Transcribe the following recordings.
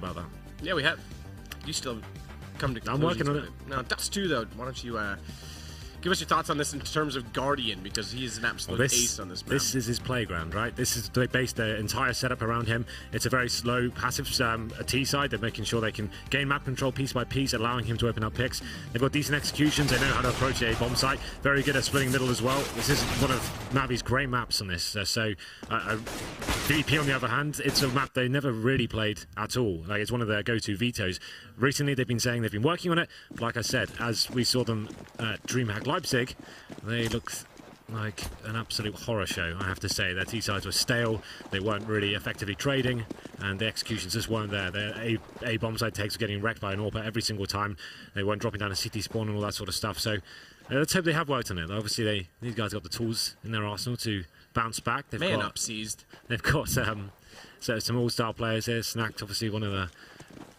about that. Yeah, we have. You still come to conclusions. I'm working on it. Now, Dust2, though, why don't you give us your thoughts on this in terms of Guardian, because he's an absolute ace on this map. This is his playground, right? They based their entire setup around him. It's a very slow, passive T side. They're making sure they can gain map control piece by piece, allowing him to open up picks. They've got decent executions. They know how to approach a bomb site. Very good at splitting middle as well. This is one of NaVi's great maps on this. VP, on the other hand, it's a map they never really played at all. Like, it's one of their go-to vetoes. Recently, they've been saying they've been working on it. But like I said, as we saw them at DreamHack Leipzig, they looked like an absolute horror show, I have to say. Their T-sides were stale, they weren't really effectively trading, and the executions just weren't there. Their A bomb side takes were getting wrecked by an AWP every single time. They weren't dropping down a CT spawn and all that sort of stuff. So let's hope they have worked on it. Obviously, these guys got the tools in their arsenal to bounce back. They've got some all-star players here. Snacked, obviously one of the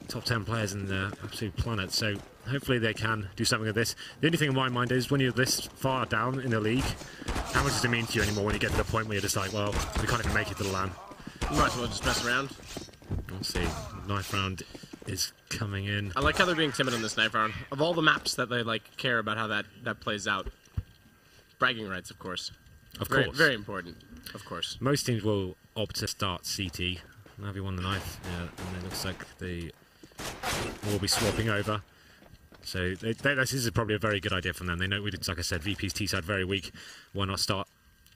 top 10 players in the absolute planet. So hopefully they can do something with this. The only thing in my mind is when you're this far down in the league, how much does it mean to you anymore when you get to the point where you're just like, well, we can't even make it to the LAN? You might as well just mess around. Let's see. Knife round is coming in. I like how they're being timid on this knife round. Of all the maps that they care about how that plays out, bragging rights, of course. Of course. Very important, of course. Most teams will opt to start CT. NaVi won the knife, yeah, and it looks like they will be swapping over. So this is probably a very good idea from them. They know, like I said, VP's T-side very weak. Why not start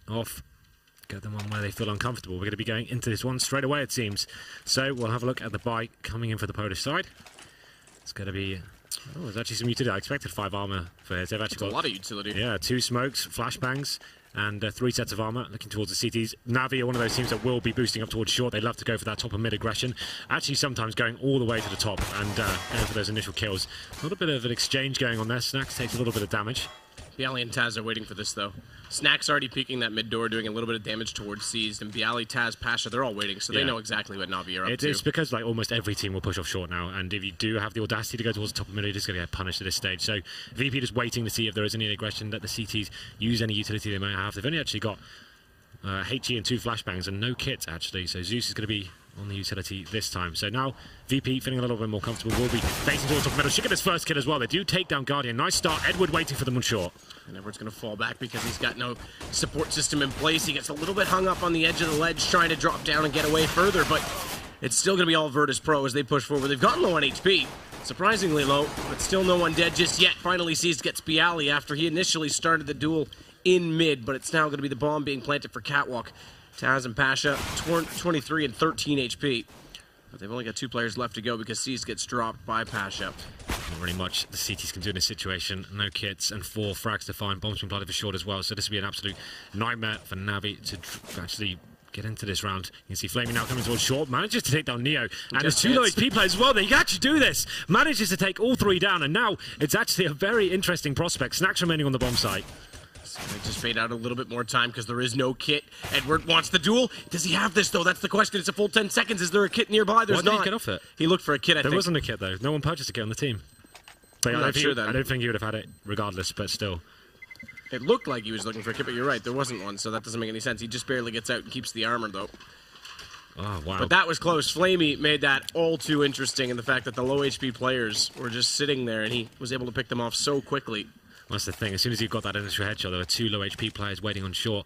off, get them on where they feel uncomfortable. We're going to be going into this one straight away, it seems. So we'll have a look at the buy coming in for the Polish side. It's going to be... Oh, there's actually some utility. I expected 5 armor for his. They've actually got a lot of utility. Yeah, 2 smokes, flashbangs, and 3 sets of armor looking towards the CTs. NaVi are one of those teams that will be boosting up towards short. They love to go for that top and mid aggression. Actually, sometimes going all the way to the top and going for those initial kills. A little bit of an exchange going on there. Snacks takes a little bit of damage. Bialy and Taz are waiting for this, though. Snack's already peeking that mid door, doing a little bit of damage towards Seized, and Bialy, Taz, Pasha, they're all waiting, so they know exactly what NaVi are up to. It's because like almost every team will push off short now, and if you do have the audacity to go towards the top of mid, you're just going to get punished at this stage. So VP just waiting to see if there is any aggression, that the CTs use any utility they might have. They've only actually got HE and 2 flashbangs and no kits, actually, so Zeus is going to be on the utility this time. So now VP feeling a little bit more comfortable, will be facing towards top middle. Should get his first kill as well. They do take down Guardian. Nice start. Edward waiting for them on short. And Edward's going to fall back because he's got no support system in place. He gets a little bit hung up on the edge of the ledge trying to drop down and get away further, but it's still going to be all Virtus.Pro as they push forward. They've gotten low on HP. Surprisingly low, but still no one dead just yet. Finally Seized gets Bialy after he initially started the duel in mid, but it's now going to be the bomb being planted for Catwalk. Taz and Pasha, 23 and 13 HP. But they've only got 2 players left to go because Seized gets dropped by Pasha. Not really much the CTs can do in this situation. No kits and 4 frags to find. Bombs been planted for short as well. So this will be an absolute nightmare for NaVi to actually get into this round. You can see Flamey now coming towards short. Manages to take down Neo. And there's 2 low HP players as well. They can actually do this. Manages to take all 3 down. And now it's actually a very interesting prospect. Snacks remaining on the bomb site. They just fade out a little bit more time because there is no kit. Edward wants the duel. Does he have this, though? That's the question. It's a full 10 seconds. Is there a kit nearby? There's not. Why did he get off it? He looked for a kit, I think. There wasn't a kit, though. No one purchased a kit on the team. But I don't think he would have had it regardless, but still. It looked like he was looking for a kit, but you're right. There wasn't one, so that doesn't make any sense. He just barely gets out and keeps the armor, though. Oh, wow. But that was close. Flamey made that all too interesting in the fact that the low HP players were just sitting there, and he was able to pick them off so quickly. That's the thing. As soon as you got that initial headshot, there were 2 low HP players waiting on short,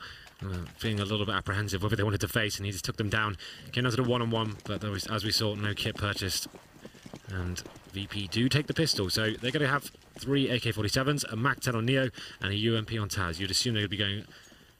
feeling a little bit apprehensive whether they wanted to face, and he just took them down. Came down to the 1-on-1, but there was, as we saw, no kit purchased. And VP do take the pistol, so they're going to have 3 AK-47s, a MAC-10 on Neo, and a UMP on Taz. You'd assume they would be going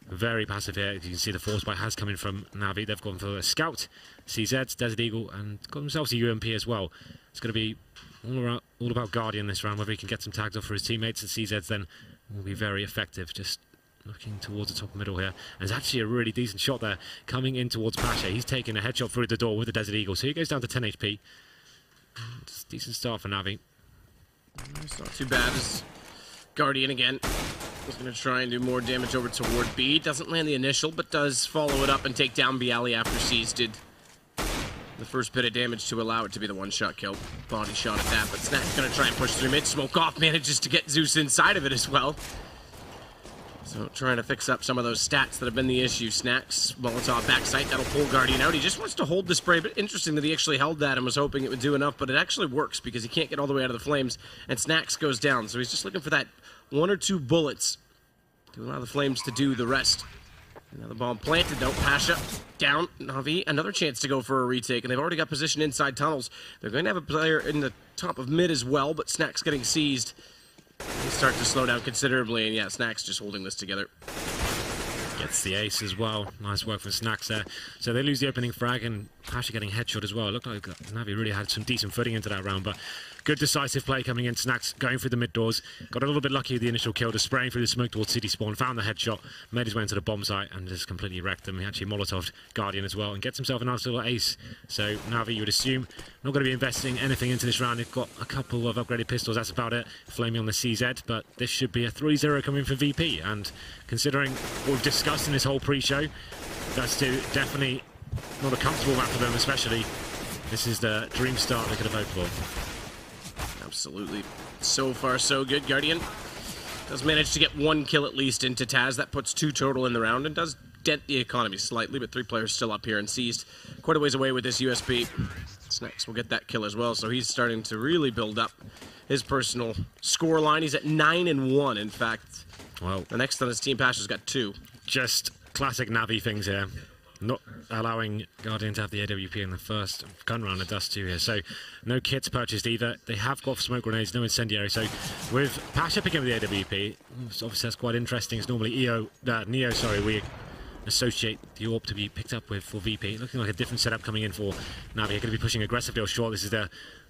very passive here. You can see the force buy has come in from NaVi. They've gone for a Scout, CZ, Desert Eagle, and got themselves a UMP as well. It's going to be all about Guardian this round, whether he can get some tags off for his teammates, and CZs then will be very effective. Just looking towards the top middle here. And there's actually a really decent shot there coming in towards Pasha. He's taking a headshot through the door with the Desert Eagle, so he goes down to 10 HP. It's a decent start for NaVi. It's not too bad. It's Guardian again. He's going to try and do more damage over toward B. Doesn't land the initial, but does follow it up and take down Bialy after Seized did the first bit of damage to allow it to be the 1-shot kill. Body shot at that, but Snack's going to try and push through mid. Smoke off, manages to get Zeus inside of it as well. So trying to fix up some of those stats that have been the issue. Snacks, Molotov backside, that'll pull Guardian out. He just wants to hold the spray, but interesting that he actually held that and was hoping it would do enough, but it actually works because he can't get all the way out of the flames, and Snacks goes down. So he's just looking for that 1 or 2 bullets to allow the flames to do the rest. Another bomb planted though. Pasha down. NaVi, another chance to go for a retake, and they've already got position inside tunnels. They're going to have a player in the top of mid as well, but Snacks getting seized. They start to slow down considerably, and yeah, Snacks just holding this together. Gets the ace as well. Nice work from Snacks there. So they lose the opening frag, and Pasha getting headshot as well. It looked like NaVi really had some decent footing into that round, but good decisive play coming in. Snacks going through the mid doors. Got a little bit lucky with the initial kill, just spraying through the smoke towards City Spawn. Found the headshot, made his way into the bomb site, and just completely wrecked them. He actually Molotoved Guardian as well, and gets himself a nice little ace. So NaVi, you would assume, not going to be investing anything into this round. They've got a couple of upgraded pistols, that's about it. Flaming on the CZ, but this should be a 3-0 coming for VP. And considering what we've discussed in this whole pre-show, Dust2 definitely not a comfortable map for them, especially. This is the dream start they could have hoped for. Absolutely. So far, so good. Guardian does manage to get 1 kill at least into Taz. That puts 2 total in the round and does dent the economy slightly, but 3 players still up here and seized quite a ways away with this USP. Snacks will get that kill as well, so he's starting to really build up his personal score line. He's at 9-1, in fact. Well, the next on his team, Pasha's got 2. Just classic NaVi things here. Not allowing Guardian to have the AWP in the first gun round of Dust2 here. So no kits purchased either. They have got smoke grenades, no incendiary. So with Pasha picking up the AWP, obviously that's quite interesting. It's normally Neo, sorry, we associate the AWP to be picked up with for VP. Looking like a different setup coming in for NaVi. They're going to be pushing aggressively or short. This is their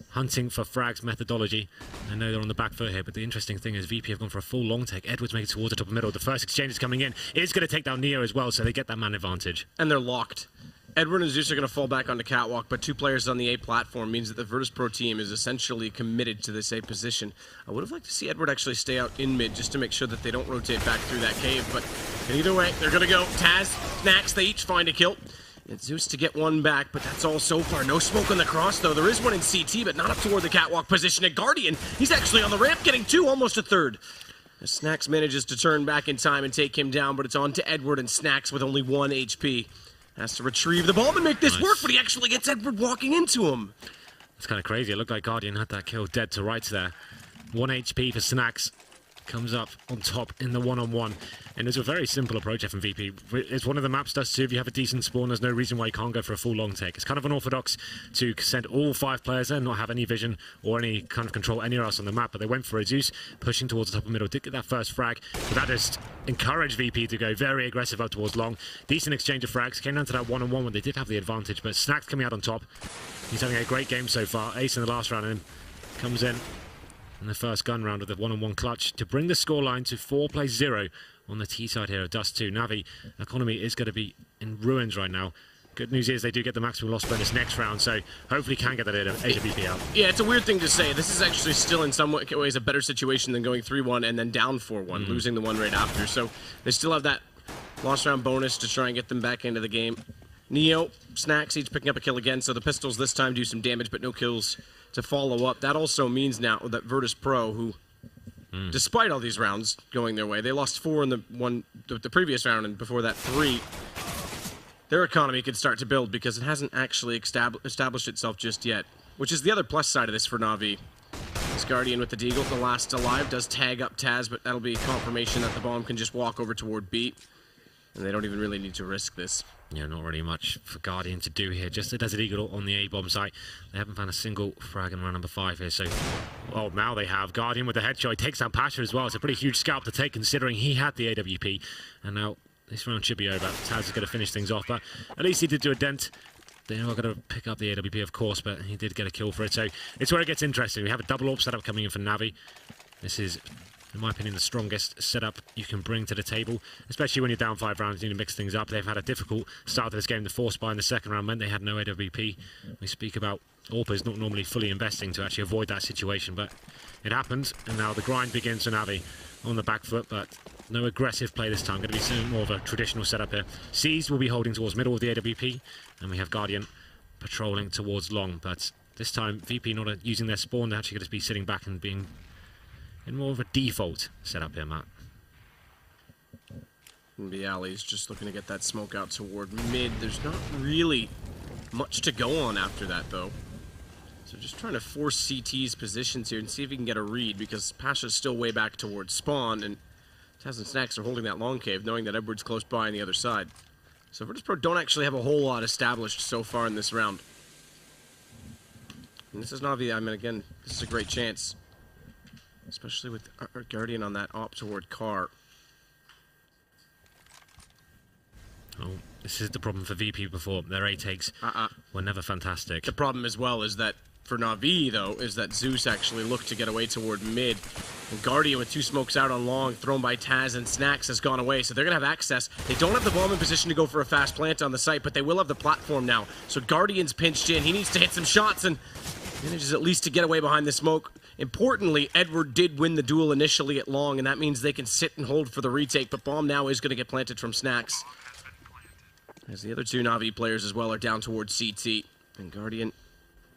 hunting for frags methodology. I know they're on the back foot here, but the interesting thing is VP have gone for a full long take. Edwards making it towards the top of the middle. The first exchange is coming in. It's going to take down Neo as well, so they get that man advantage. And they're locked. Edward and Zeus are going to fall back onto Catwalk, but 2 players on the A platform means that the Virtus.Pro team is essentially committed to this A position. I would have liked to see Edward actually stay out in mid just to make sure that they don't rotate back through that cave, but either way, they're going to go. Taz, Snacks, they each find a kill. It's Zeus to get 1 back, but that's all so far. No smoke on the cross, though. There is one in CT, but not up toward the Catwalk position. And Guardian, he's actually on the ramp, getting 2, almost a 3rd. Snacks manages to turn back in time and take him down, but it's on to Edward, and Snacks with only 1 HP. Has to retrieve the ball to make this work, but he actually gets Edward walking into him. It's kind of crazy. It looked like Guardian had that kill dead to rights there. 1 HP for Snacks. Comes up on top in the one-on-one. And it's a very simple approach from VP. It's one of the maps Dust2. If you have a decent spawn, there's no reason why you can't go for a full long take. It's kind of unorthodox to send all 5 players there and not have any vision or any kind of control anywhere else on the map. But they went for a Zeus, pushing towards the top of the middle. Did get that first frag, but that just encouraged VP to go very aggressive up towards long. Decent exchange of frags. Came down to that one-on-one when they did have the advantage, but Snacks coming out on top. He's having a great game so far. Ace in the last round, and comes in the first gun round with the one-on-one clutch to bring the scoreline to 4-0 on the T side here of Dust2. NaVi economy is going to be in ruins right now. Good news is they do get the maximum loss bonus next round, so hopefully can get that AWP out. Yeah, it's a weird thing to say. This is actually still in some ways a better situation than going 3-1 and then down 4-1, losing the one right after. So they still have that loss round bonus to try and get them back into the game. Neo, Snacks each picking up a kill again, so the pistols this time do some damage, but no kills to follow up. That also means now that Virtus.Pro, who, despite all these rounds going their way, they lost 4 in the previous round, and before that 3. Their economy could start to build because it hasn't actually established itself just yet, which is the other plus side of this for NaVi. This Guardian with the Deagle, the last alive, does tag up Taz, but that'll be confirmation that the bomb can just walk over toward B, and they don't even really need to risk this. Yeah, not really much for Guardian to do here. Just a Desert Eagle on the A-bomb site. They haven't found a single frag in round number 5 here. So, well, now they have Guardian with the headshot. He takes down Pasha as well. It's a pretty huge scalp to take considering he had the AWP. And now this round should be over. Taz is going to finish things off. But at least he did do a dent. They're not going to pick up the AWP, of course, but he did get a kill for it. So it's where it gets interesting. We have a double AWP setup coming in for NaVi. This is, in my opinion, the strongest setup you can bring to the table, especially when you're down 5 rounds. You need to mix things up. They've had a difficult start to this game. The force buy in the second round meant they had no AWP. We speak about AWPers not normally fully investing to actually avoid that situation, but it happened, and now the grind begins for NaVi on the back foot, but no aggressive play this time. Going to be some more of a traditional setup here. Seized will be holding towards middle of the AWP, and we have Guardian patrolling towards long, but this time VP not using their spawn. They're actually going to be sitting back and being in more of a default setup here, Matt. And Bialy's just looking to get that smoke out toward mid. There's not really much to go on after that, though. So just trying to force CT's positions here and see if he can get a read, because Pasha's still way back towards spawn, and Taz and Snacks are holding that long cave, knowing that Edward's close by on the other side. So Virtus.Pro don't actually have a whole lot established so far in this round. And this is NaVi. I mean, again, this is a great chance, especially with our Guardian on that op toward car. Oh, this is the problem for VP before. Their A takes were never fantastic. The problem as well is that for NaVi, though, is that Zeus actually looked to get away toward mid. And Guardian with 2 smokes out on long, thrown by Taz and Snacks, has gone away. So they're going to have access. They don't have the bomb in position to go for a fast plant on the site, but they will have the platform now. So Guardian's pinched in. He needs to hit some shots and manages at least to get away behind the smoke. Importantly, Edward did win the duel initially at long, and that means they can sit and hold for the retake. But bomb now is going to get planted from Snacks, as the other 2 NaVi players as well are down towards CT. And Guardian,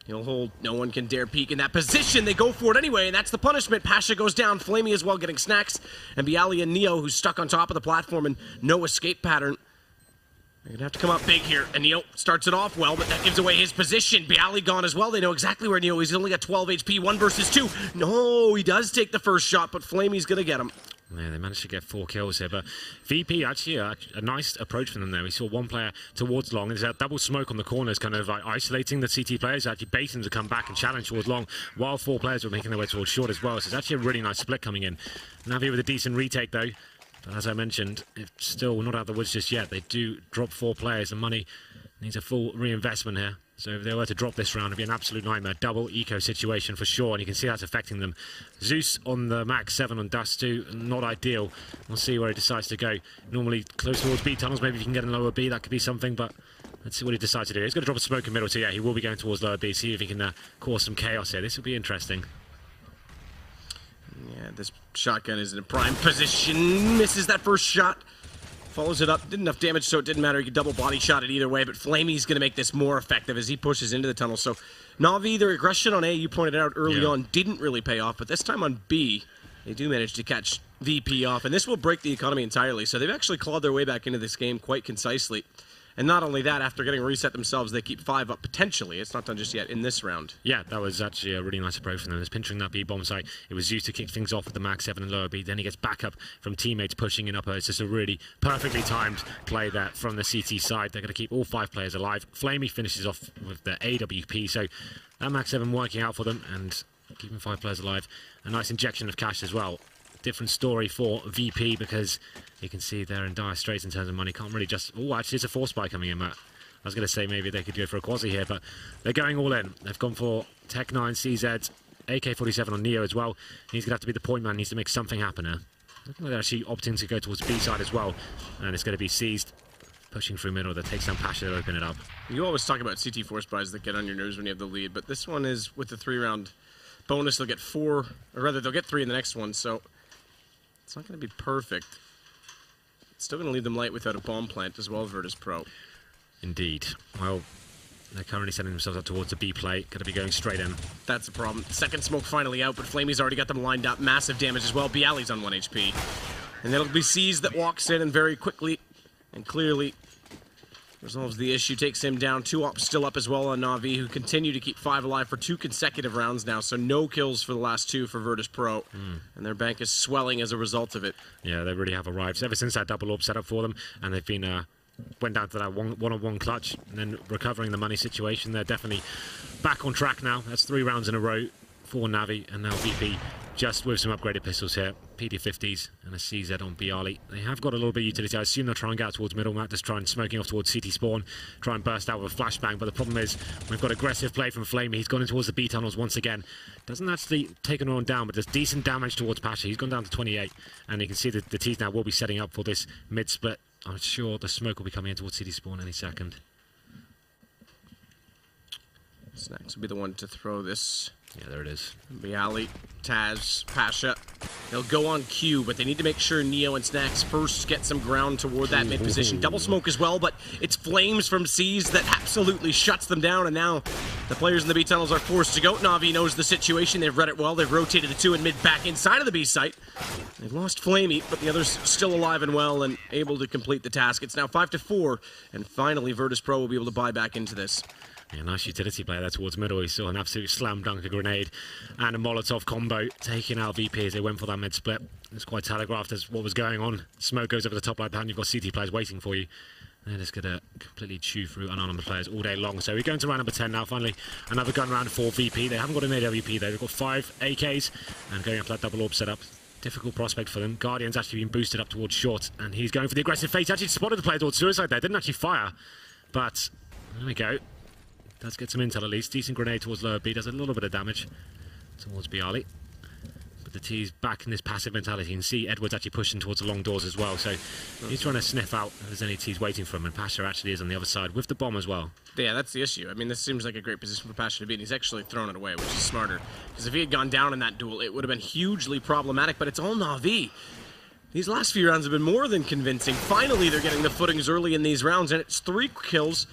he'll hold. No one can dare peek in that position. They go for it anyway, and that's the punishment. Pasha goes down. Flamey as well getting Snacks. And Bialy and Neo, who's stuck on top of the platform and no escape pattern. They're going to have to come up big here. And Neo starts it off well, but that gives away his position. Bialy gone as well. They know exactly where Neo is. He's only got 12 HP, 1 versus 2. No, he does take the first shot, but Flamey's going to get him. Yeah, they managed to get 4 kills here, but VP actually a nice approach from them there. We saw one player towards long, and there's a double smoke on the corners, kind of like isolating the CT players, actually baiting them to come back and challenge towards long, while 4 players were making their way towards short as well. So it's actually a really nice split coming in. NaVi with a decent retake though, but as I mentioned, it's still not out of the woods just yet. They do drop 4 players, and money needs a full reinvestment here. So if they were to drop this round, it'd be an absolute nightmare. Double eco situation for sure, and you can see that's affecting them. Zeus on the max 7 on Dust2, not ideal. We'll see where he decides to go. Normally close towards B tunnels, maybe if you can get in lower B, that could be something, but let's see what he decides to do. He's going to drop a smoke in middle, so yeah, he will be going towards lower B, see if he can cause some chaos here. This will be interesting. Yeah, this shotgun is in a prime position. Misses that first shot. Follows it up. Did enough damage, so it didn't matter. He could double body shot it either way, but Flamey's going to make this more effective as he pushes into the tunnel. So NaVi, their aggression on A, you pointed out early on, didn't really pay off, but this time on B, they do manage to catch VP off, and this will break the economy entirely. So they've actually clawed their way back into this game quite concisely. And not only that, after getting reset themselves, they keep 5 up potentially. It's not done just yet in this round. Yeah, that was actually a really nice approach from them. It's pinching that B bomb site. It was used to kick things off with the max 7 and lower B. Then he gets back up from teammates pushing in upper. It's just a really perfectly timed play there from the CT side. They're going to keep all 5 players alive. Flamey finishes off with the AWP. So that max 7 working out for them and keeping 5 players alive. A nice injection of cash as well. Different story for VP, because you can see they're in dire straits in terms of money. Can't really just... Oh, actually, it's a 4 spy coming in, Matt. I was going to say maybe they could go for a quasi here, but they're going all in. They've gone for Tech 9, CZ, AK-47 on Neo as well. He's going to have to be the point man. Needs to make something happen here. Looking like they're actually opting to go towards B side as well, and it's going to be seized. Pushing through middle, that takes down Pasha to open it up. You always talk about CT 4 spies that get on your nerves when you have the lead, but this one is with the 3-round bonus. They'll get 4, or rather, they'll get 3 in the next one, so it's not going to be perfect. It's still going to leave them light without a bomb plant as well, Virtus.Pro. Indeed. Well, they're currently sending themselves up towards the B play. Going to be going straight in. That's the problem. Second smoke finally out, but Flamey's already got them lined up. Massive damage as well. Bialy's on 1 HP. And it'll be Seized that walks in and very quickly and clearly resolves the issue, takes him down. 2 ops still up as well on NaVi, who continue to keep 5 alive for 2 consecutive rounds now, so no kills for the last 2 for Virtus.Pro. And their bank is swelling as a result of it. Yeah, they really have arrived. Ever since that double orb set up for them, and they've been went down to that one-on-one clutch, and then recovering the money situation. They're definitely back on track now. That's 3 rounds in a row for NaVi, and now VP just with some upgraded pistols here. PD-50s and a CZ on Bialy. They have got a little bit of utility. I assume they'll try and get out towards middle map, just try and smoking off towards CT spawn, try and burst out with a flashbang. But the problem is, we've got aggressive play from Flamey. He's gone in towards the B tunnels once again. Doesn't actually take anyone down, but there's decent damage towards Pasha. He's gone down to 28, and you can see that the T's now will be setting up for this mid-split. I'm sure the smoke will be coming in towards CT spawn any second. Snacks will be the one to throw this. Yeah, there it is. Bialy, Taz, Pasha. They'll go on Q, but they need to make sure Neo and Snacks first get some ground toward that mid position. Double smoke as well, but it's Flames from Seas that absolutely shuts them down, and now The players in the B tunnels are forced to go. NaVi knows the situation. They've read it well. They've rotated the 2 and mid back inside of the B site. They've lost Flamey, but the others still alive and well and able to complete the task. It's now 5-4, and finally Virtus.Pro will be able to buy back into this. Yeah, nice utility player there towards middle. He saw an absolute slam dunk, a grenade, and a Molotov combo, taking out VP as they went for that mid split. It's quite telegraphed as what was going on. Smoke goes over the top like that, and you've got CT players waiting for you. They're just going to completely chew through anonymous players all day long. So we're going to round number 10 now, finally. Another gun round for VP. They haven't got a mid LVP though. They've got 5 AKs, and going up that double orb setup. Difficult prospect for them. Guardian's actually been boosted up towards short, and he's going for the aggressive fate. Actually spotted the player towards suicide there. Didn't actually fire, but there we go. Does get some intel at least. Decent grenade towards lower B. Does a little bit of damage towards Bialy. But the T's back in this passive mentality. You can see Edwards actually pushing towards the long doors as well. So he's trying to sniff out if there's any T's waiting for him. And Pasha actually is on the other side with the bomb as well. Yeah, that's the issue. I mean, this seems like a great position for Pasha to be, and he's actually thrown it away, which is smarter. Because if he had gone down in that duel, it would have been hugely problematic. But it's all NaVi. These last few rounds have been more than convincing. Finally, they're getting the footings early in these rounds, and it's 3 kills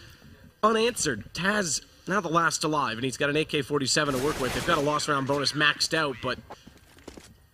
unanswered. Taz, now the last alive, and he's got an AK-47 to work with. They've got a loss round bonus maxed out, but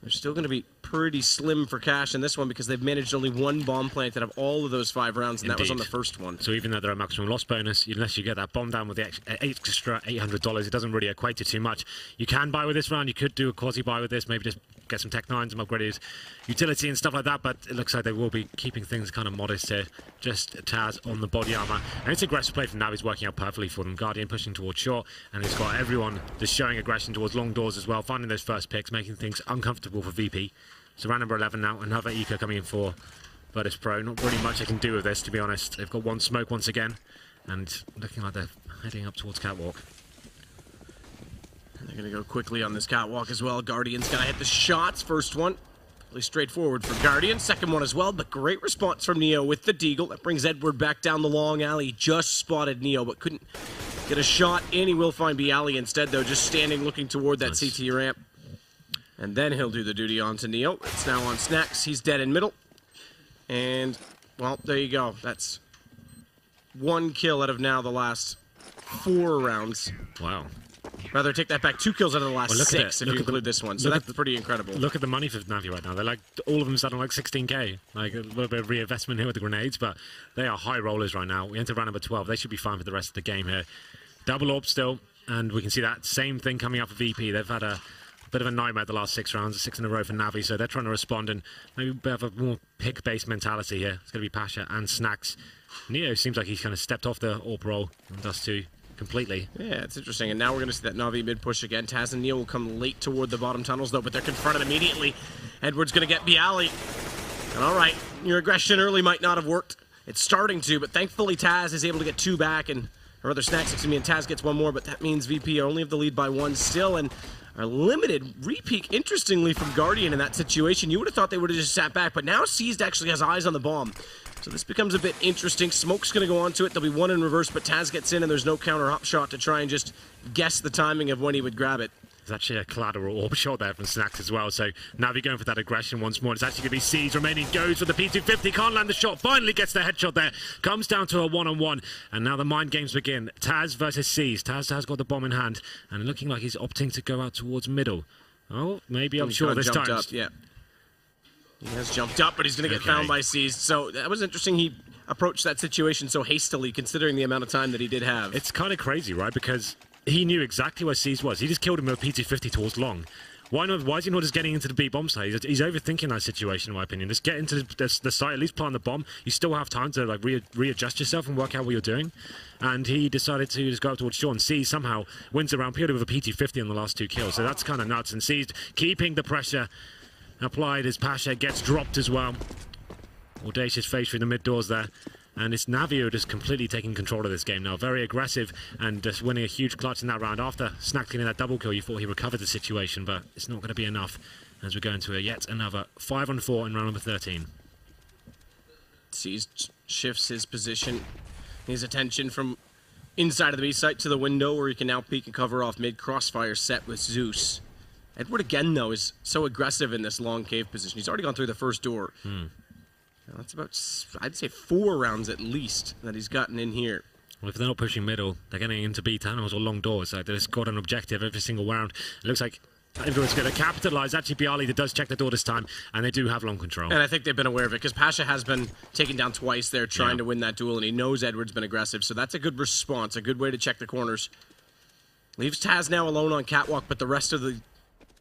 they're still going to be pretty slim for cash in this one because they've managed only 1 bomb plant out of all of those 5 rounds, and that was on the first one. So even though they're a maximum loss bonus, unless you get that bomb down with the extra $800, it doesn't really equate to too much. You can buy with this round. You could do a quasi-buy with this, maybe just get some Tech 9s, some upgraded utility and stuff like that, but it looks like they will be keeping things kind of modest here. Just Taz on the body armor. And it's aggressive play from NaVi's working out perfectly for them. Guardian pushing towards short, and he's got everyone just showing aggression towards long doors as well, finding those first picks, making things uncomfortable for VP. So round number 11 now, another eco coming in for Virtus.Pro. Not really much they can do with this, to be honest. They've got 1 smoke once again, and looking like they're heading up towards catwalk. They're going to go quickly on this catwalk as well. Guardian's going to hit the shots. First one, really straightforward for Guardian. Second one as well, but great response from Neo with the deagle. That brings Edward back down the long alley. Just spotted Neo, but couldn't get a shot in. He will find Bialy instead, though, just standing looking toward that CT ramp. And then he'll do the duty onto Neo. It's now on Snacks. He's dead in middle. And, well, there you go. That's 1 kill out of now the last 4 rounds. Wow. Rather, take that back. 2 kills out of the last 6 if you include this one. So that's pretty incredible. Look at the money for NaVi right now. They're like, all of them starting like 16k. Like a little bit of reinvestment here with the grenades, but they are high rollers right now. We enter round number 12. They should be fine for the rest of the game here. Double orb still, and we can see that same thing coming up for VP. They've had a bit of a nightmare the last 6 rounds, 6 in a row for NaVi, so they're trying to respond and maybe have a more pick-based mentality here. It's going to be Pasha and Snacks. Neo seems like he's kind of stepped off the AWP roll on Dust2 completely. Yeah, it's interesting, and now we're going to see that NaVi mid-push again. Taz and Neo will come late toward the bottom tunnels, though, but they're confronted immediately. Edward's going to get Bialy. And all right, your aggression early might not have worked. It's starting to, but thankfully Taz is able to get 2 back, and or other Snacks, excuse me, and Taz gets 1 more, but that means VP only have the lead by 1 still, and are limited re-peek, interestingly, from Guardian in that situation. You would have thought they would have just sat back, but now Seized actually has eyes on the bomb. So this becomes a bit interesting. Smoke's going to go onto it. There'll be 1 in reverse, but Taz gets in, and there's no counter hop shot to try and just guess the timing of when he would grab it. There's actually a collateral orb shot there from Snacks as well. So NaVi going for that aggression once more. It's actually going to be Seized remaining. Goes for the P250. Can't land the shot. Finally gets the headshot there. Comes down to a 1-on-1. And now the mind games begin. Taz versus Seized. Taz has got the bomb in hand. And looking like he's opting to go out towards middle. Oh, maybe I'm sure this time. Yeah. He has jumped up, but he's going to get found by Seized. So that was interesting. He approached that situation so hastily, considering the amount of time that he did have. It's kind of crazy, right? Because he knew exactly where Seized was. He just killed him with a P250 towards long. Why is he not just getting into the B bomb site? He's overthinking that situation, in my opinion. Just get into the site, at least plant the bomb. You still have time to like readjust yourself and work out what you're doing. And he decided to just go up towards short, and Seized somehow wins around purely with a P250 in the last 2 kills. So that's kind of nuts. And Seized keeping the pressure applied as Pasha gets dropped as well. Audacious face through the mid doors there. And it's NaVi who just completely taking control of this game now. Very aggressive and just winning a huge clutch in that round. After Snack getting that double kill, you thought he recovered the situation, but it's not going to be enough as we go into yet another 5-on-4 in round number 13. Seized shifts his position, his attention from inside of the B site to the window where he can now peek and cover off mid. Crossfire set with Zeus. Edward again, though, is so aggressive in this long cave position. He's already gone through the first door. Now, that's about, I'd say, 4 rounds at least that he's gotten in here. Well, if they're not pushing middle, they're getting into B tunnels or long doors. So they've got an objective every single round. It looks like everyone's going to capitalize. Actually, Bialy does check the door this time, and they do have long control. And I think they've been aware of it, because Pasha has been taken down twice there trying to win that duel, and he knows Edward's been aggressive. So that's a good response, a good way to check the corners. Leaves Taz now alone on catwalk, but the rest of the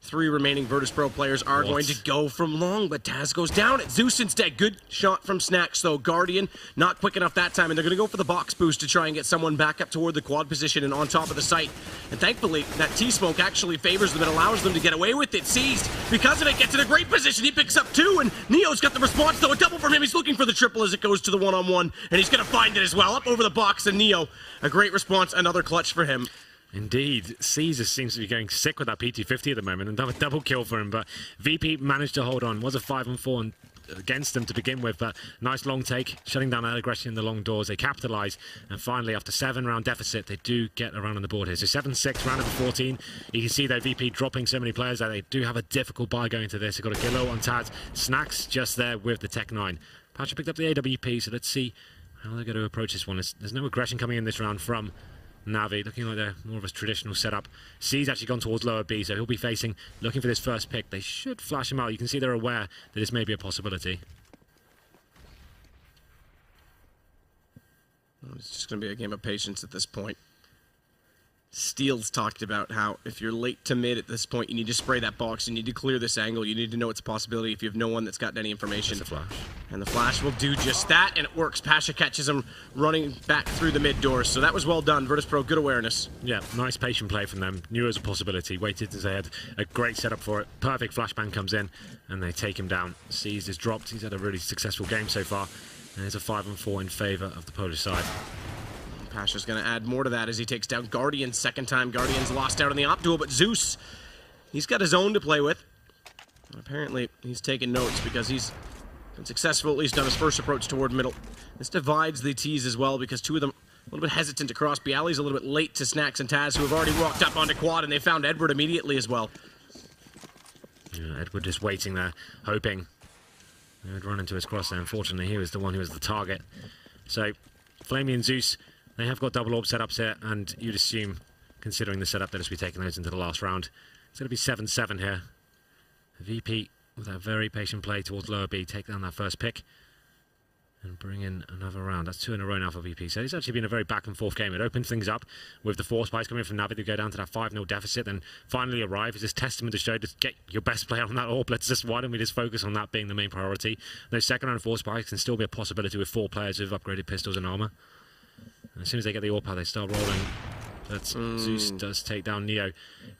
3 remaining Virtus.Pro players are going to go from long, but Taz goes down. It's Zeus instead. Good shot from Snacks, though. Guardian not quick enough that time, and they're going to go for the box boost to try and get someone back up toward the quad position and on top of the site. And thankfully, that T-Smoke actually favors them and allows them to get away with it. Seized because of it, gets in a great position. He picks up 2, and Neo's got the response, though. A double from him. He's looking for the triple as it goes to the one-on-one, and he's going to find it as well. Up over the box, and Neo, a great response, another clutch for him. Indeed, Caesar seems to be going sick with that PT50 at the moment, and a double kill for him, but VP managed to hold on. Was a 5-on-4 against them to begin with, but nice long take, shutting down that aggression in the long doors. They capitalise, and finally, after 7-round deficit, they do get around on the board here. So 7-6, round number 14. You can see their VP dropping so many players that they do have a difficult buy going into this. They've got a Gillo on Taz. Snacks just there with the Tech 9. Pacha picked up the AWP, so let's see how they're going to approach this one. There's no aggression coming in this round from NaVi, looking like they're more of a traditional setup. C's actually gone towards lower B, so he'll be looking for this first pick. They should flash him out. You can see they're aware that this may be a possibility. It's just going to be a game of patience at this point. Steele's talked about how if you're late to mid at this point, you need to spray that box. You need to clear this angle. You need to know it's a possibility if you have no one that's got any information. That's the flash. And the flash will do just that, and it works. Pasha catches him running back through the mid doors. So that was well done. Virtus.Pro, good awareness. Yeah, nice patient play from them. Knew it was a possibility. Waited as they had a great setup for it. Perfect flashbang comes in, and they take him down. Seized is dropped. He's had a really successful game so far. And there's a 5-on-4 in favor of the Polish side. Pasha's going to add more to that as he takes down Guardian. Second time Guardian's lost out in the op duel, but Zeus, he's got his own to play with. And apparently, he's taking notes because he's been successful at least on his first approach toward middle. This divides the T's as well because 2 of them a little bit hesitant to cross. Bialy's a little bit late to Snacks and Taz, who have already walked up onto quad, and they found Edward immediately as well. Yeah, Edward just waiting there, hoping he would run into his cross there. Unfortunately, he was the one who was the target. So, Flamey and Zeus, they have got double orb setups here, and you'd assume, considering the setup, that it's be taking those into the last round. It's going to be 7-7 here. VP, with that very patient play towards lower B, take down that first pick and bring in another round. That's 2 in a row now for VP. So it's actually been a very back-and-forth game. It opened things up with the 4 spikes coming from NaVi to go down to that 5-0 deficit, then finally arrive. It's just testament to show to get your best player on that orb. Why don't we just focus on that being the main priority? Those second round 4 spikes can still be a possibility with 4 players who've upgraded pistols and armor. And as soon as they get the AWP out, they start rolling. But Zeus does take down Neo.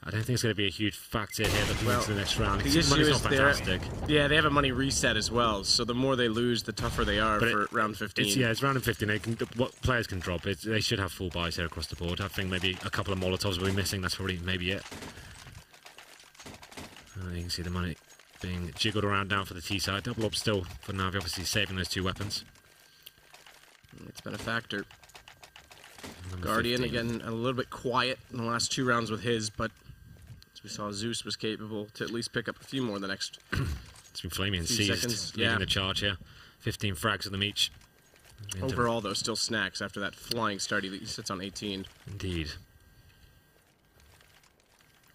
I don't think it's going to be a huge factor here looking into the next round. The issue is not fantastic. Yeah, they have a money reset as well, so the more they lose, the tougher they are for round 15. It's round 15. What players can drop. They should have full buys here across the board. I think maybe a couple of Molotovs will be missing. That's probably maybe it. You can see the money being jiggled around down for the T side. Double up still for NaVi, obviously saving those 2 weapons. It's been a factor. Guardian, again, a little bit quiet in the last 2 rounds with his, but as we saw, Zeus was capable to at least pick up a few more the next It's been Flamey and Seized leading the charge here. 15 frags of them each. Overall, though, still Snacks after that flying start. He sits on 18. Indeed.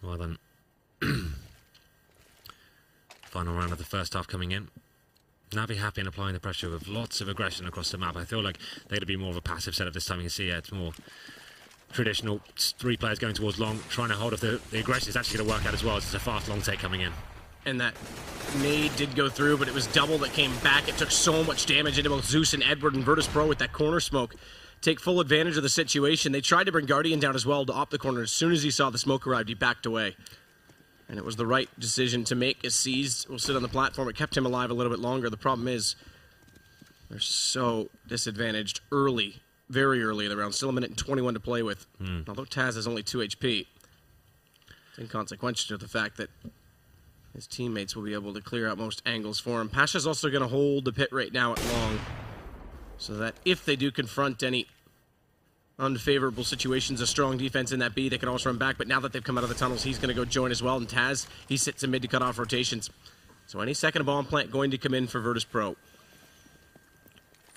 Well then. Final round of the first half coming in. NaVi happy and applying the pressure with lots of aggression across the map. I feel like they're going to be more of a passive setup this time. You can see it's more traditional. 3 players going towards long, trying to hold off the aggression. Is actually going to work out as well. It's a fast long take coming in. And that nade did go through, but it was double that came back. It took so much damage into both Zeus and Edward, and Virtus.Pro with that corner smoke take full advantage of the situation. They tried to bring Guardian down as well to op the corner. As soon as he saw the smoke arrive, he backed away. And it was the right decision to make as Seized will sit on the platform. It kept him alive a little bit longer. The problem is they're so disadvantaged early, very early in the round. Still 1 minute and 21 to play with. Although Taz has only 2 HP, it's inconsequential to the fact that his teammates will be able to clear out most angles for him. Pasha's also going to hold the pit right now at long, so that if they do confront any unfavorable situations, a strong defense in that B, they can always run back. But now that they've come out of the tunnels, he's going to go join as well. And Taz, he sits in mid to cut off rotations. So any second bomb plant going to come in for Virtus.Pro.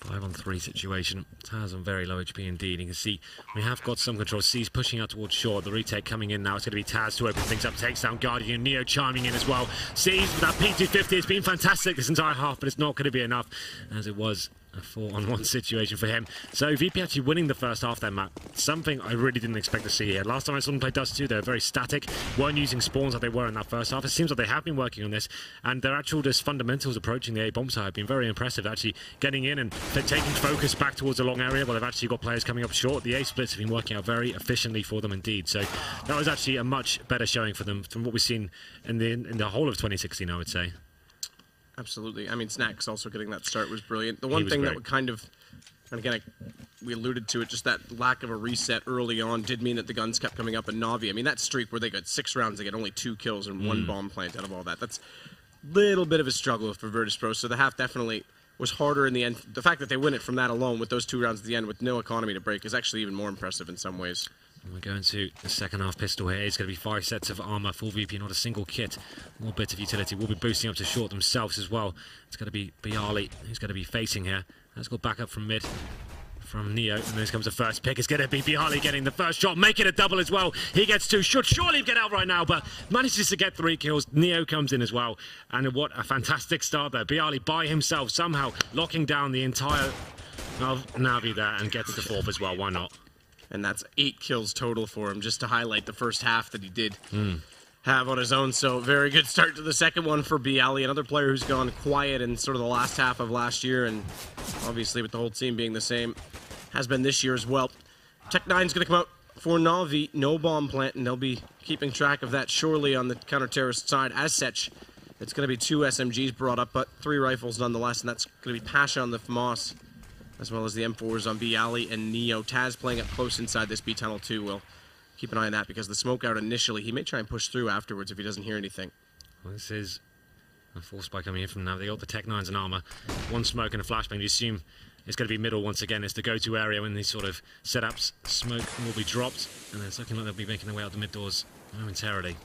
5-on-3 situation. Taz on very low HP indeed. You can see we have got some control. C's pushing out towards short. The retake coming in now. It's going to be Taz to open things up. Takes down Guardian. Neo chiming in as well. C's with that P250. It's been fantastic this entire half, but it's not going to be enough, as it was a 4-on-1 situation for him. So VP actually winning the first half there, Matt. Something I really didn't expect to see here. Last time I saw them play Dust2, they were very static, weren't using spawns like they were in that first half. It seems like they have been working on this, and their actual just fundamentals approaching the A bomb side have been very impressive, actually getting in and taking focus back towards the long area. Well, they've actually got players coming up short. The A splits have been working out very efficiently for them indeed. So that was actually a much better showing for them from what we've seen in the whole of 2016, I would say. Absolutely. I mean, Snack's also getting that start was brilliant. The one thing that would kind of, and again, we alluded to it, just that lack of a reset early on did mean that the guns kept coming up in NaVi. I mean, that streak where they got 6 rounds, they get only 2 kills and 1 bomb plant out of all that. That's a little bit of a struggle for Virtus.Pro. So the half definitely was harder in the end. The fact that they win it from that alone with those 2 rounds at the end with no economy to break is actually even more impressive in some ways. We're going to the second half pistol here. It's going to be 5 sets of armor, full VP, not a single kit. More bits of utility. We'll be boosting up to short themselves as well. It's going to be Bialy who's going to be facing here. Let's go back up from mid from Neo, and then comes the first pick. It's going to be Bialy getting the first shot, make it a double as well. He gets 2, should surely get out right now, but manages to get 3 kills. Neo comes in as well, and what a fantastic start there. Bialy by himself somehow locking down the entire of NaVi there and gets the 4th as well. Why not? And that's 8 kills total for him, just to highlight the first half that he did have on his own. So very good start to the second one for Bialy, another player who's gone quiet in sort of the last half of last year, and obviously with the whole team being the same, has been this year as well. Tech9's going to come out for NaVi, no bomb plant, and they'll be keeping track of that surely on the counter-terrorist side. As such, it's going to be 2 SMGs brought up, but 3 rifles nonetheless, and that's going to be Pasha on the FAMAS, as well as the M4s on Bialy and Neo. Taz playing up close inside this B tunnel too. We'll keep an eye on that because the smoke out initially, he may try and push through afterwards if he doesn't hear anything. Well, this is a full spy coming in from now. They got the Tech9s and armor. 1 smoke and a flashbang. You assume it's going to be middle once again. It's the go-to area when these sort of setups. Smoke will be dropped, and it's looking like they'll be making their way out the mid doors momentarily.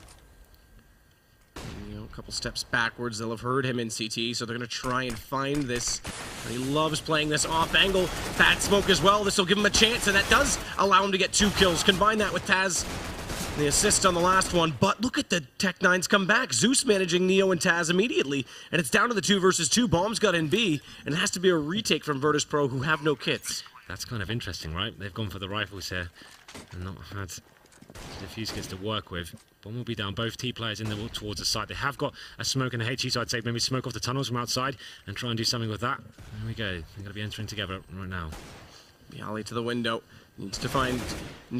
You know, a couple steps backwards. They'll have heard him in CT, so they're going to try and find this. He loves playing this off angle. Bad smoke as well. This will give him a chance, and that does allow him to get 2 kills. Combine that with Taz, the assist on the last one. But look at the Tech9s come back. Zeus managing Neo and Taz immediately, and it's down to the 2 versus 2. Bomb's got in B, and it has to be a retake from Virtus.Pro, who have no kits. That's kind of interesting, right? They've gone for the rifles here and not had defuse kits to work with. Bomb will be down. Both T players in the towards the side. They have got a smoke and a HE, so I'd say maybe smoke off the tunnels from outside and try and do something with that. There we go. They're going to be entering together right now. Bialy to the window. Needs to find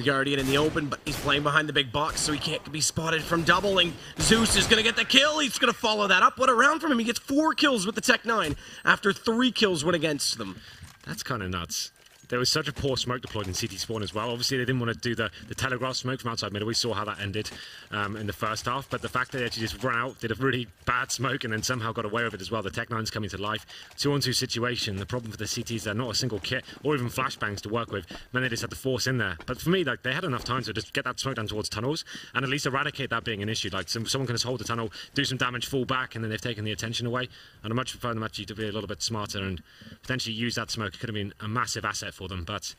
Guardian in the open, but he's playing behind the big box, so he can't be spotted from doubling. Zeus is going to get the kill. He's going to follow that up. What a round from him. He gets 4 kills with the Tech9 after 3 kills went against them. That's kind of nuts. There was such a poor smoke deployed in CT spawn as well. Obviously, they didn't want to do the telegraph smoke from outside middle. We saw how that ended in the first half. But the fact that they actually just ran out, did a really bad smoke, and then somehow got away with it as well. The Tech9's coming to life. 2-on-2 situation. The problem for the CTs, they're not a single kit or even flashbangs to work with. Then they just had to force in there. But for me, like, they had enough time to just get that smoke down towards tunnels and at least eradicate that being an issue. Like, someone can just hold the tunnel, do some damage, fall back, and then they've taken the attention away. And I much prefer them actually to be a little bit smarter and potentially use that smoke. It could have been a massive asset for them, but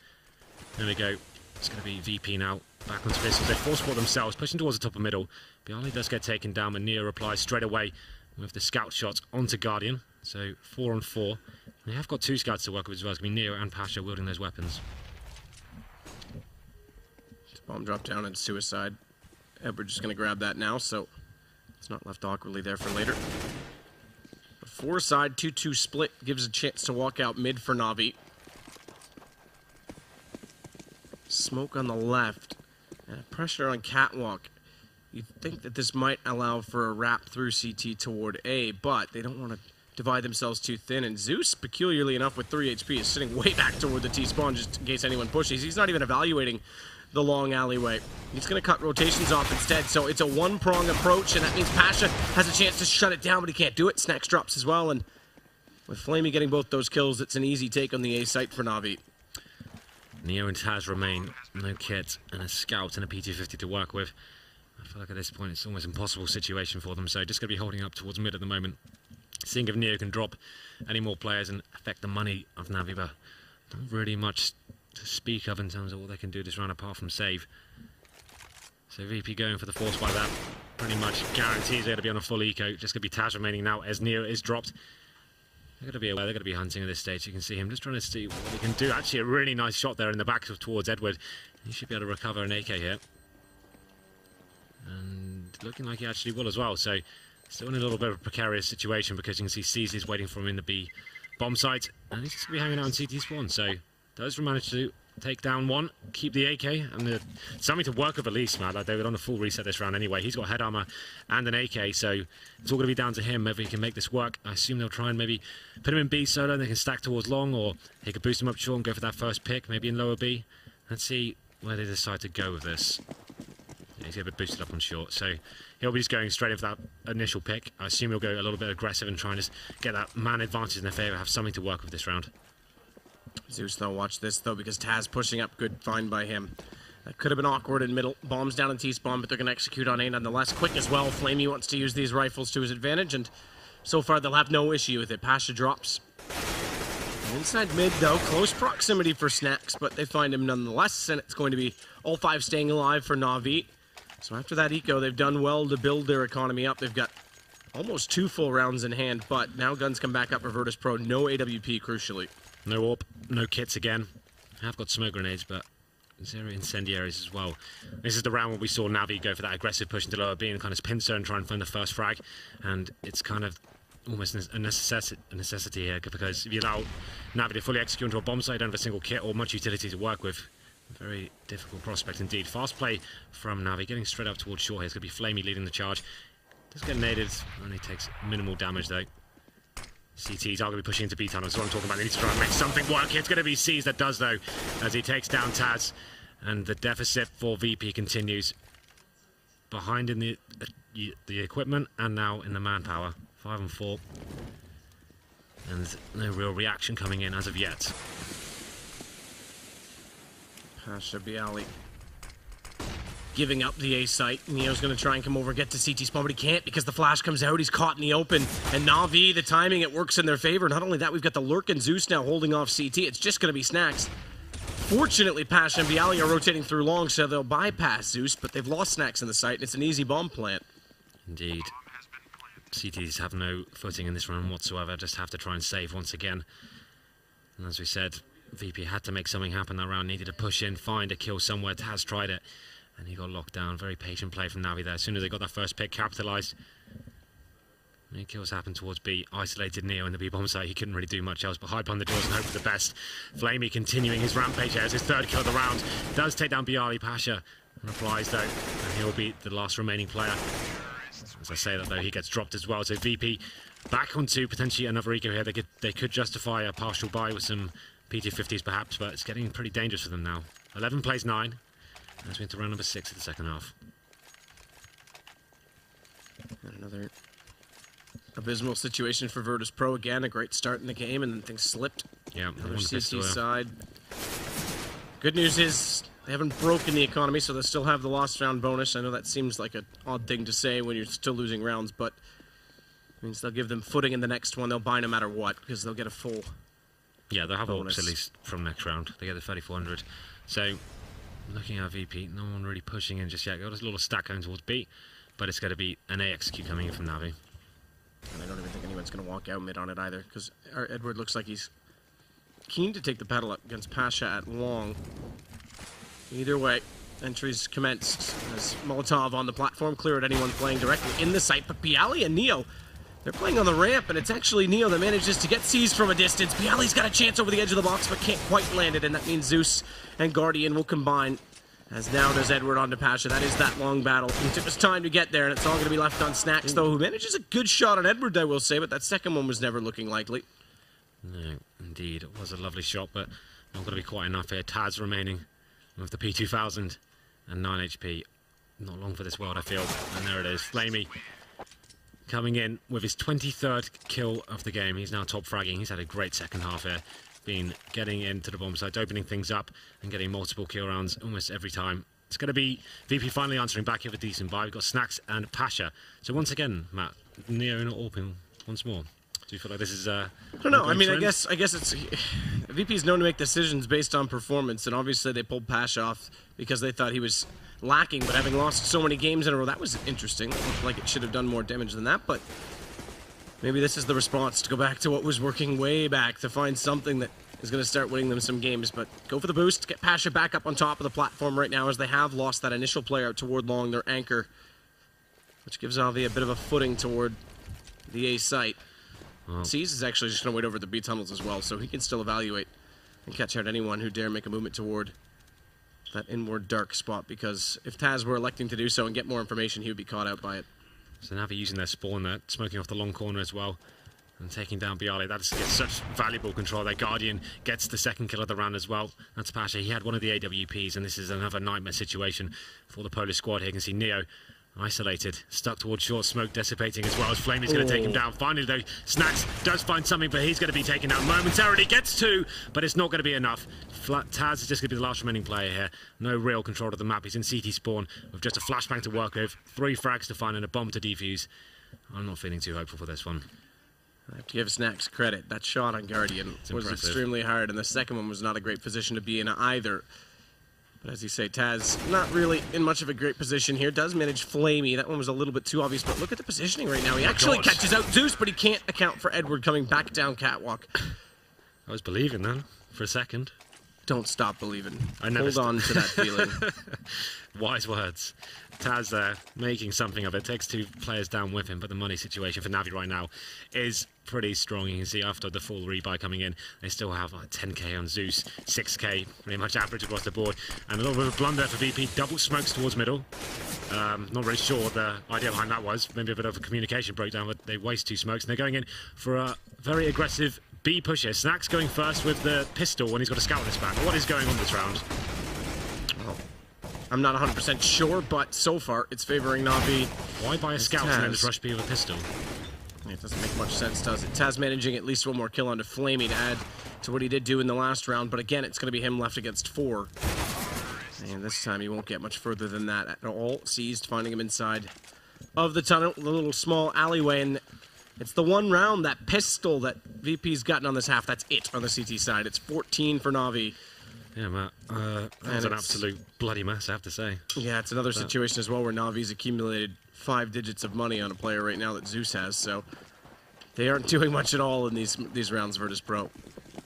there we go. It's going to be VP now. Back onto pistols. They force support themselves, pushing towards the top of middle. Bialy does get taken down, but Neo replies straight away with the scout shots onto Guardian. So 4-on-4. They have got 2 scouts to work with as well. It's going to be Neo and Pasha wielding those weapons. Bomb drop down and suicide. Edward's just going to grab that now, so it's not left awkwardly there for later. The 4-side 2-2 split gives a chance to walk out mid for NaVi. Smoke on the left, and pressure on Catwalk. You'd think that this might allow for a wrap through CT toward A, but they don't want to divide themselves too thin, and Zeus, peculiarly enough, with 3 HP, is sitting way back toward the T-spawn just in case anyone pushes. He's not even evaluating the long alleyway. He's going to cut rotations off instead, so it's a 1-prong approach, and that means Pasha has a chance to shut it down, but he can't do it. Snacks drops as well, and with Flamey getting both those kills, it's an easy take on the A site for NaVi. Neo and Taz remain, no kit, and a scout and a P250 to work with. I feel like at this point it's almost an impossible situation for them, so just going to be holding up towards mid at the moment. Seeing if Neo can drop any more players and affect the money of NaVi, but not really much to speak of in terms of what they can do this round apart from save. So VP going for the force by that pretty much guarantees they're going to be on a full eco. Just going to be Taz remaining now as Neo is dropped. They're going to be aware, they're going to be hunting at this stage. You can see him just trying to see what he can do. Actually a really nice shot there in the back towards Edward. He should be able to recover an AK here. And looking like he actually will as well. So still in a little bit of a precarious situation because you can see CZ's waiting for him in the B bomb site. And he's just going to be hanging out in CT spawn. So does manage to take down one, keep the AK, and something to work with at least, man. Like they were on a full reset this round anyway. He's got head armor and an AK, so it's all going to be down to him whether he can make this work. I assume they'll try and maybe put him in B solo and they can stack towards long, or he could boost him up short and go for that first pick, maybe in lower B. Let's see where they decide to go with this. Yeah, he's going to be boosted up on short, so he'll be just going straight in for that initial pick. I assume he'll go a little bit aggressive and try and just get that man advantage in their favor, have something to work with this round. Zeus, though, watch this, though, because Taz pushing up. Good find by him. That could have been awkward in middle. Bombs down in T-spawn, but they're going to execute on A nonetheless. Quick as well. Flamey wants to use these rifles to his advantage, and so far they'll have no issue with it. Pasha drops. Inside mid, though. Close proximity for Snacks, but they find him nonetheless, and it's going to be all 5 staying alive for NaVi. So after that eco, they've done well to build their economy up. They've got almost 2 full rounds in hand, but now guns come back up for Virtus.Pro. No AWP, crucially. No AWP, no kits again. I have got smoke grenades, but zero incendiaries as well. This is the round where we saw NaVi go for that aggressive push into lower B and kind of pincer and try and find the first frag. And it's kind of almost a necessity here, because if you allow NaVi to fully execute into a bomb site, you don't have a single kit or much utility to work with. Very difficult prospect indeed. Fast play from NaVi, getting straight up towards shore here. It's going to be Flamey leading the charge. Does get naded, only takes minimal damage though. CTs are going to be pushing into B tunnel. That's what I'm talking about. They need to try and make something work. It's going to be C's that does, though, as he takes down Taz. And the deficit for VP continues. Behind in the equipment and now in the manpower. 5 and 4. And no real reaction coming in as of yet. Pasha Bialy giving up the A site. Neo's going to try and come over, get to CT spawn, but he can't because the flash comes out. He's caught in the open. And NaVi, the timing, it works in their favor. Not only that, we've got the Lurk and Zeus now holding off CT. It's just going to be Snacks. Fortunately, Pasha and Bialy are rotating through long, so they'll bypass Zeus, but they've lost Snacks in the site, and it's an easy bomb plant. Indeed. CTs have no footing in this round whatsoever. Just have to try and save once again. And as we said, VP had to make something happen that round. Needed to push in, find a kill somewhere. Taz tried it. And he got locked down. Very patient play from NaVi there. As soon as they got that first pick, capitalized. Any kills happened towards B. Isolated Neo in the B bomb site. He couldn't really do much else but hide behind the doors and hope for the best. Flamey continuing his rampage here as his 3rd kill of the round. Does take down Bialy. Pasha replies though, and he'll be the last remaining player. As I say that though, he gets dropped as well. So VP back onto potentially another eco here. They could justify a partial buy with some PT50s perhaps, but it's getting pretty dangerous for them now. 11 plays 9. As we into round number 6 of the second half. And another abysmal situation for Virtus.Pro again. A great start in the game, and then things slipped. Yeah, another CT side. Good news is they haven't broken the economy, so they still have the lost round bonus. I know that seems like an odd thing to say when you're still losing rounds, but it means they'll give them footing in the next one. They'll buy no matter what, because they'll get a full Yeah, they'll have bonus at least from next round. They get the 3,400. So looking at VP, no one really pushing in just yet. Got a little stack going towards B, but it's going to be an A execute coming in from NaVi. And I don't even think anyone's going to walk out mid on it either, because Edward looks like he's keen to take the pedal up against Pasha at long. Either way, entries commenced as Molotov on the platform cleared anyone playing directly in the site, but Bialy and Neo, they're playing on the ramp, and it's actually Neo that manages to get seized from a distance. Bialy's got a chance over the edge of the box, but can't quite land it, and that means Zeus and Guardian will combine, as now does Edward onto Pasha. That is that long battle. It took us time to get there, and it's all going to be left on Snacks, though, who manages a good shot on Edward, I will say, but that second one was never looking likely. No, indeed. It was a lovely shot, but not going to be quite enough here. Taz remaining with the P2000 and 9 HP. Not long for this world, I feel. And there it is. Flamey coming in with his 23rd kill of the game. He's now top fragging. He's had a great second half here. Been getting into the bomb site, opening things up and getting multiple kill rounds almost every time. It's going to be VP finally answering back here with a decent buy. We've got Snacks and Pasha. So once again, Matt, Neo not AWPing once more. Do you feel like this is I don't know. I mean, I guess it's VP's known to make decisions based on performance, and obviously they pulled Pash off because they thought he was lacking. But having lost so many games in a row, that was interesting. It looked like it should have done more damage than that, but maybe this is the response to go back to what was working way back, to find something that is going to start winning them some games. But go for the boost, get Pasha back up on top of the platform right now, as they have lost that initial player out toward long, their anchor, which gives NaVi a bit of a footing toward the A site. Seas is actually just going to wait over the B tunnels as well, so he can still evaluate and catch out anyone who dare make a movement toward that inward dark spot, because if Taz were electing to do so and get more information, he would be caught out by it. So NaVi using their spawn there, smoking off the long corner as well, and taking down Bialy. That gets such valuable control. Their Guardian gets the second kill of the round as well. That's Pasha. He had one of the AWPs, and this is another nightmare situation for the Polish squad here. You can see Neo isolated, stuck towards short smoke, dissipating as well as Flame is going to take him down. Finally, though, Snax does find something, but he's going to be taken down momentarily. Gets two, but it's not going to be enough. Taz is just going to be the last remaining player here. No real control of the map. He's in CT spawn with just a flashbang to work with, 3 frags to find and a bomb to defuse. I'm not feeling too hopeful for this one. I have to give Snax credit. That shot on Guardian was extremely hard, and the second one was not a great position to be in either. But as you say, Taz not really in much of a great position here. Does manage Flamey. That one was a little bit too obvious, but look at the positioning right now. He actually catches out Zeus, but he can't account for Edward coming back down catwalk. I was believing then for a second. Don't stop believing. Hold on to that feeling. Wise words. Taz there making something of it. Takes 2 players down with him, but the money situation for NaVi right now is pretty strong. You can see after the full rebuy coming in, they still have like 10k on Zeus, 6k, pretty much average across the board. And a little bit of a blunder for VP. Double smokes towards middle. Not really sure what the idea behind that was. Maybe a bit of a communication breakdown, but they waste 2 smokes. And they're going in for a very aggressive B push here. Snax going first with the pistol when he's got a scout on his back. What is going on this round? Well, I'm not 100% sure, but so far it's favoring NaVi. Why buy a scout and then just rush B with a pistol? It doesn't make much sense, does it? Taz managing at least 1 more kill onto Flamey to add to what he did do in the last round, but again, it's going to be him left against 4. And this time he won't get much further than that at all. Seized, finding him inside of the tunnel, the little small alleyway, and it's the 1 round, that pistol that VP's gotten on this half. That's it on the CT side. It's 14 for NaVi. Yeah, Matt. That was an absolute bloody mess, I have to say. Yeah, it's another situation as well where NaVi's accumulated 5 digits of money on a player right now that Zeus has, so they aren't doing much at all in these rounds, Virtus.Pro.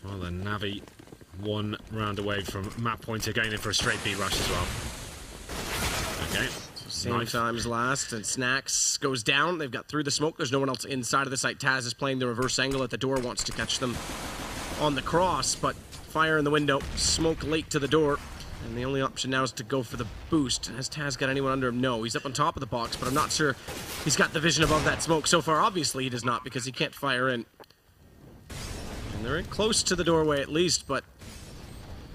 Well then, NaVi 1 round away from map points here, going in for a straight B rush as well. Okay. Same time as last, and Snax goes down. They've got through the smoke. There's no one else inside of the site. Taz is playing the reverse angle at the door, wants to catch them on the cross, but fire in the window, smoke late to the door, and the only option now is to go for the boost. Has Taz got anyone under him? No, he's up on top of the box, but I'm not sure he's got the vision above that smoke. So far, obviously, he does not, because he can't fire in. And they're in close to the doorway at least, but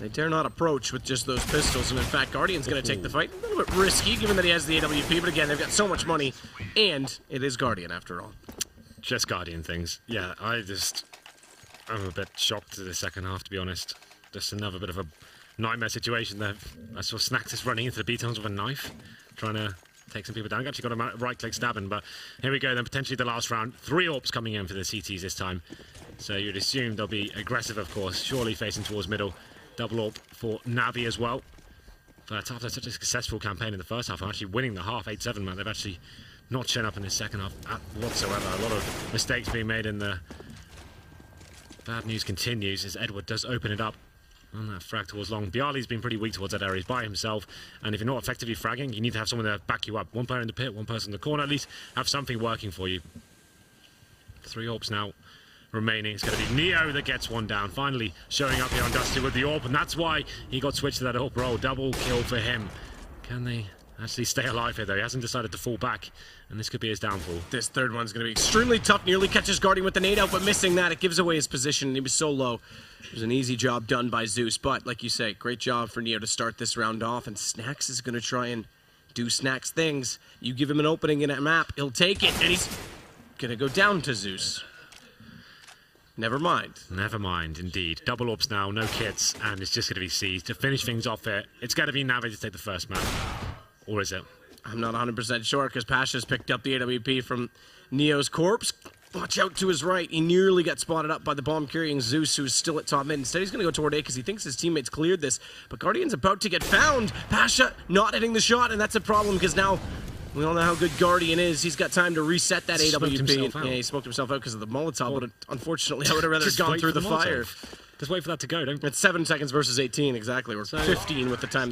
they dare not approach with just those pistols, and in fact, Guardian's going to take the fight. A little bit risky, given that he has the AWP, but again, they've got so much money, and it is Guardian, after all. Just Guardian things. Yeah, I'm a bit shocked to the second half, to be honest. Just another bit of a nightmare situation there. I saw Snax just running into the B tunnels with a knife, trying to take some people down. Actually got a right-click stabbing, but here we go, then potentially the last round. 3 AWPs coming in for the CTs this time. So you'd assume they'll be aggressive, of course, surely facing towards middle. Double AWP for NaVi as well. But after such a successful campaign in the first half, I'm actually winning the half 8-7, man. They've actually not shown up in the second half whatsoever. A lot of mistakes being made in the... Bad news continues as Edward does open it up on that frag towards long. Bialy's been pretty weak towards that area. He's by himself, and if you're not effectively fragging, you need to have someone to back you up. 1 player in the pit, 1 person in the corner, at least have something working for you. 3 AWPs now remaining. It's going to be Neo that gets 1 down. Finally showing up here on Dust2 with the AWP, and that's why he got switched to that AWP role. Double kill for him. Can they actually stay alive here, though? He hasn't decided to fall back, and this could be his downfall. This third one's going to be extremely tough. Nearly catches Guardian with the nade out, but missing that. It gives away his position. He was so low. It was an easy job done by Zeus, but like you say, great job for Neo to start this round off, and Snax is going to try and do Snax things. You give him an opening in a map, he'll take it, and he's going to go down to Zeus. Never mind. Never mind, indeed. Double AWPs now, no kits, and it's just going to be seized. To finish things off here, it's going to be NaVi to take the first map. Or is it? I'm not 100% sure, because Pasha's picked up the AWP from Neo's corpse. Watch out to his right. He nearly got spotted up by the bomb-carrying Zeus, who's still at top mid. Instead, he's going to go toward A because he thinks his teammates cleared this. But Guardian's about to get found. Pasha not hitting the shot, and that's a problem because now we all know how good Guardian is. He's got time to reset that AWP. Yeah, he smoked himself out because of the Molotov, but unfortunately, I would have rather gone through the fire. Just wait for that to go, don't. It's 7 seconds versus 18, exactly. We're 15 with the time.